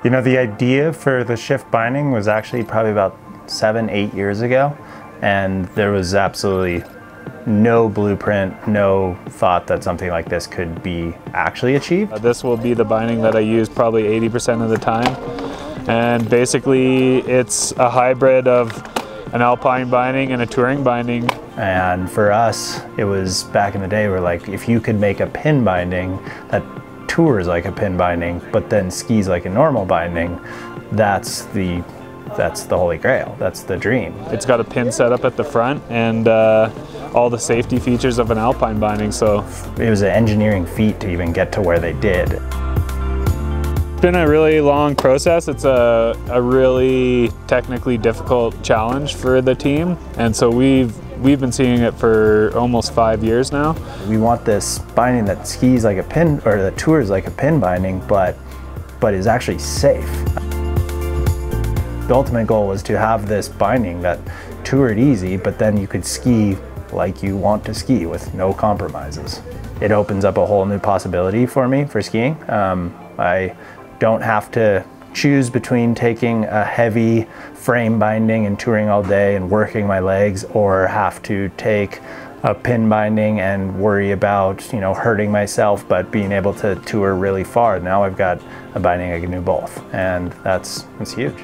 You know, the idea for the shift binding was actually probably about 7-8 years ago, and there was absolutely no blueprint, no thought that something like this could be actually achieved. This will be the binding that I use probably 80% of the time, and basically it's a hybrid of an alpine binding and a touring binding. And for us, it was back in the day where, like, if you could make a pin binding that tours like a pin binding but then skis like a normal binding, that's the holy grail. That's the dream. It's got a pin setup at the front and all the safety features of an alpine binding, so it was an engineering feat to even get to where they did. It's been a really long process. It's a really technically difficult challenge for the team, and so we've been seeing it for almost 5 years now. We want this binding that skis like a pin, or that tours like a pin binding, but is actually safe. The ultimate goal was to have this binding that toured easy, but then you could ski like you want to ski with no compromises. It opens up a whole new possibility for me for skiing. I don't have to choose between taking a heavy frame binding and touring all day and working my legs, or have to take a pin binding and worry about, you know, hurting myself but being able to tour really far. Now I've got a binding I can do both, and that's huge.